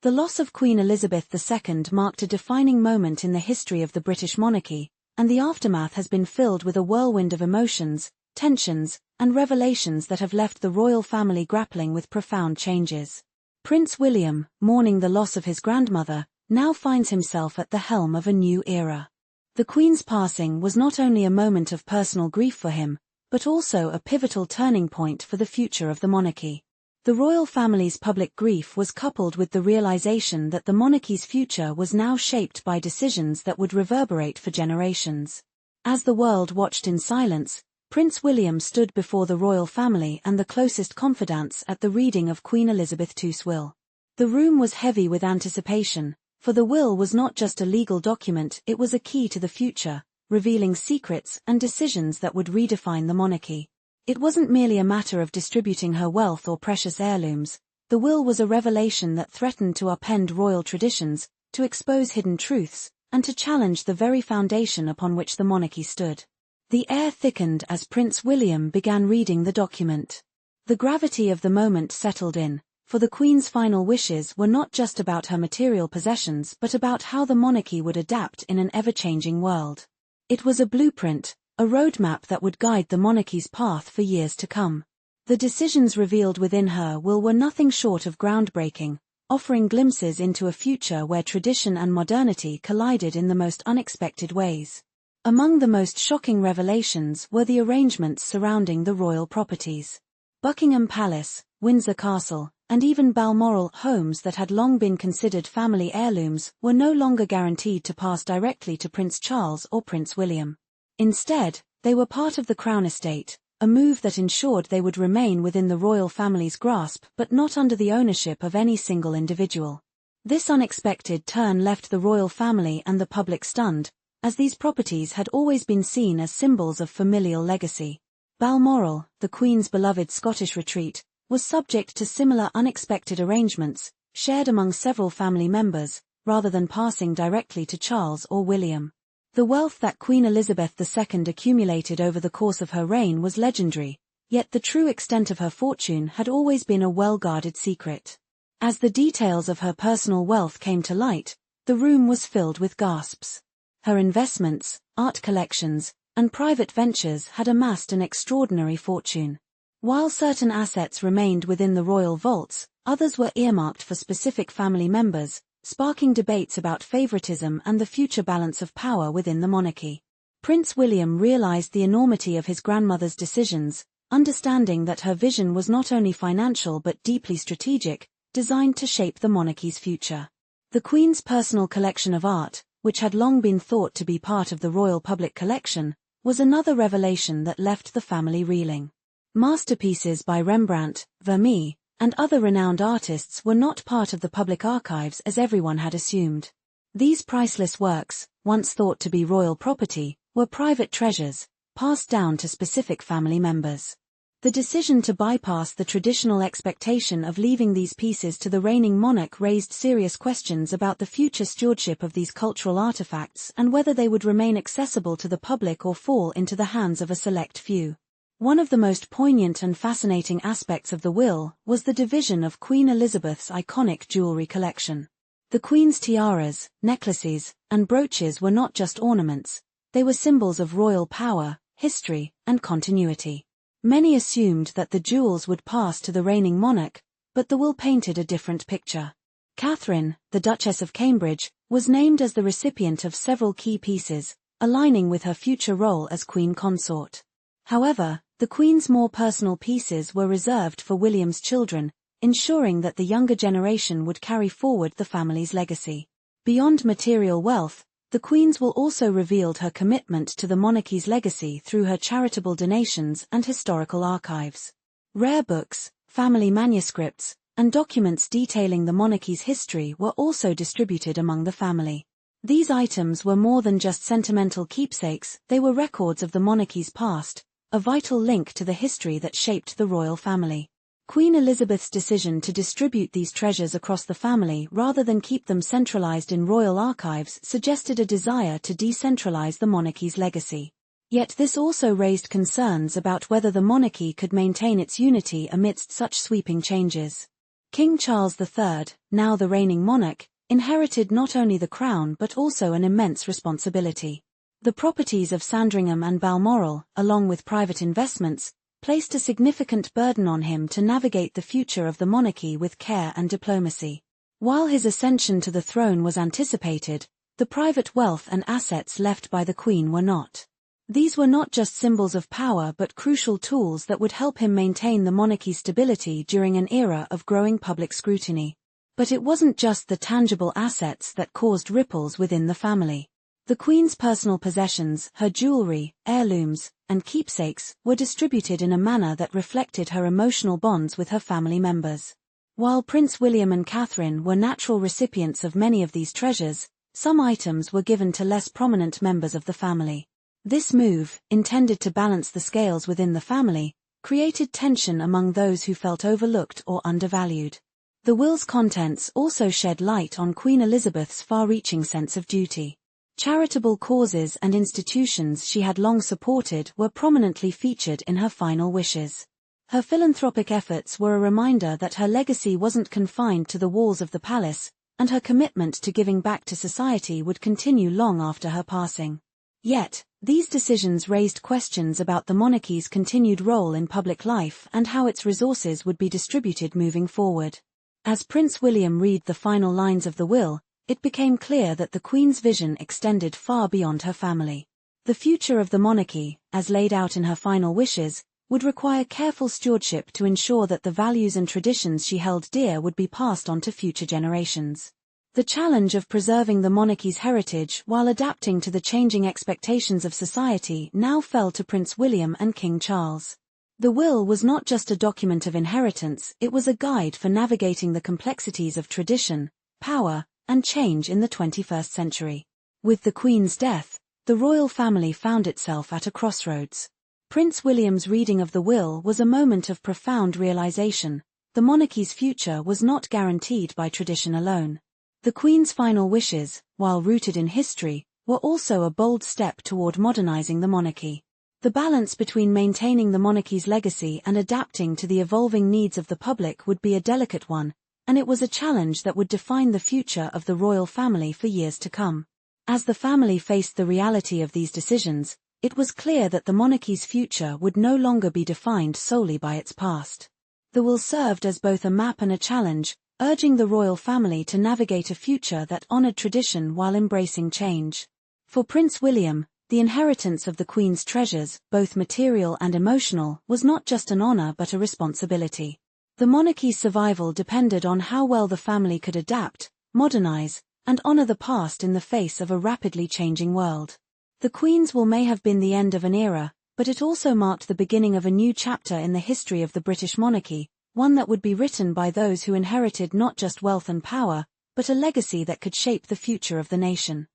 The loss of Queen Elizabeth II marked a defining moment in the history of the British monarchy, and the aftermath has been filled with a whirlwind of emotions, tensions, and revelations that have left the royal family grappling with profound changes. Prince William, mourning the loss of his grandmother, now finds himself at the helm of a new era. The Queen's passing was not only a moment of personal grief for him, but also a pivotal turning point for the future of the monarchy. The royal family's public grief was coupled with the realization that the monarchy's future was now shaped by decisions that would reverberate for generations. As the world watched in silence, Prince William stood before the royal family and the closest confidants at the reading of Queen Elizabeth II's will. The room was heavy with anticipation, for the will was not just a legal document, it was a key to the future, revealing secrets and decisions that would redefine the monarchy. It wasn't merely a matter of distributing her wealth or precious heirlooms. The will was a revelation that threatened to upend royal traditions, to expose hidden truths, and to challenge the very foundation upon which the monarchy stood. The air thickened as Prince William began reading the document. The gravity of the moment settled in, for the Queen's final wishes were not just about her material possessions but about how the monarchy would adapt in an ever-changing world. It was a blueprint, a roadmap that would guide the monarchy's path for years to come. The decisions revealed within her will were nothing short of groundbreaking, offering glimpses into a future where tradition and modernity collided in the most unexpected ways. Among the most shocking revelations were the arrangements surrounding the royal properties. Buckingham Palace, Windsor Castle, and even Balmoral homes that had long been considered family heirlooms were no longer guaranteed to pass directly to Prince Charles or Prince William. Instead, they were part of the Crown estate, a move that ensured they would remain within the royal family's grasp but not under the ownership of any single individual. This unexpected turn left the royal family and the public stunned, as these properties had always been seen as symbols of familial legacy. Balmoral, the Queen's beloved Scottish retreat, was subject to similar unexpected arrangements, shared among several family members, rather than passing directly to Charles or William. The wealth that Queen Elizabeth II accumulated over the course of her reign was legendary, yet the true extent of her fortune had always been a well-guarded secret. As the details of her personal wealth came to light, the room was filled with gasps. Her investments, art collections, and private ventures had amassed an extraordinary fortune. While certain assets remained within the royal vaults, others were earmarked for specific family members, sparking debates about favoritism and the future balance of power within the monarchy. Prince William realized the enormity of his grandmother's decisions, understanding that her vision was not only financial but deeply strategic, designed to shape the monarchy's future. The Queen's personal collection of art, which had long been thought to be part of the royal public collection, was another revelation that left the family reeling. Masterpieces by Rembrandt, Vermeer, and other renowned artists were not part of the public archives as everyone had assumed. These priceless works, once thought to be royal property, were private treasures, passed down to specific family members. The decision to bypass the traditional expectation of leaving these pieces to the reigning monarch raised serious questions about the future stewardship of these cultural artifacts and whether they would remain accessible to the public or fall into the hands of a select few. One of the most poignant and fascinating aspects of the will was the division of Queen Elizabeth's iconic jewelry collection. The Queen's tiaras, necklaces, and brooches were not just ornaments, they were symbols of royal power, history, and continuity. Many assumed that the jewels would pass to the reigning monarch, but the will painted a different picture. Catherine, the Duchess of Cambridge, was named as the recipient of several key pieces, aligning with her future role as Queen Consort. However, the Queen's more personal pieces were reserved for William's children, ensuring that the younger generation would carry forward the family's legacy. Beyond material wealth, the Queen's will also revealed her commitment to the monarchy's legacy through her charitable donations and historical archives. Rare books, family manuscripts, and documents detailing the monarchy's history were also distributed among the family. These items were more than just sentimental keepsakes, they were records of the monarchy's past, a vital link to the history that shaped the royal family. Queen Elizabeth's decision to distribute these treasures across the family rather than keep them centralized in royal archives suggested a desire to decentralize the monarchy's legacy. Yet this also raised concerns about whether the monarchy could maintain its unity amidst such sweeping changes. King Charles III, now the reigning monarch, inherited not only the crown but also an immense responsibility. The properties of Sandringham and Balmoral, along with private investments, placed a significant burden on him to navigate the future of the monarchy with care and diplomacy. While his ascension to the throne was anticipated, the private wealth and assets left by the Queen were not. These were not just symbols of power but crucial tools that would help him maintain the monarchy's stability during an era of growing public scrutiny. But it wasn't just the tangible assets that caused ripples within the family. The Queen's personal possessions, her jewelry, heirlooms, and keepsakes, were distributed in a manner that reflected her emotional bonds with her family members. While Prince William and Catherine were natural recipients of many of these treasures, some items were given to less prominent members of the family. This move, intended to balance the scales within the family, created tension among those who felt overlooked or undervalued. The will's contents also shed light on Queen Elizabeth's far-reaching sense of duty. Charitable causes and institutions she had long supported were prominently featured in her final wishes. Her philanthropic efforts were a reminder that her legacy wasn't confined to the walls of the palace, and her commitment to giving back to society would continue long after her passing. Yet, these decisions raised questions about the monarchy's continued role in public life and how its resources would be distributed moving forward. As Prince William read the final lines of the will, it became clear that the Queen's vision extended far beyond her family. The future of the monarchy, as laid out in her final wishes, would require careful stewardship to ensure that the values and traditions she held dear would be passed on to future generations. The challenge of preserving the monarchy's heritage while adapting to the changing expectations of society now fell to Prince William and King Charles. The will was not just a document of inheritance, it was a guide for navigating the complexities of tradition, power, and change in the 21st century. With the Queen's death, the royal family found itself at a crossroads. Prince William's reading of the will was a moment of profound realization. The monarchy's future was not guaranteed by tradition alone. The Queen's final wishes, while rooted in history, were also a bold step toward modernizing the monarchy. The balance between maintaining the monarchy's legacy and adapting to the evolving needs of the public would be a delicate one, and it was a challenge that would define the future of the royal family for years to come. As the family faced the reality of these decisions, it was clear that the monarchy's future would no longer be defined solely by its past. The will served as both a map and a challenge, urging the royal family to navigate a future that honored tradition while embracing change. For Prince William, the inheritance of the Queen's treasures, both material and emotional, was not just an honor but a responsibility. The monarchy's survival depended on how well the family could adapt, modernize, and honor the past in the face of a rapidly changing world. The Queen's will may have been the end of an era, but it also marked the beginning of a new chapter in the history of the British monarchy, one that would be written by those who inherited not just wealth and power, but a legacy that could shape the future of the nation.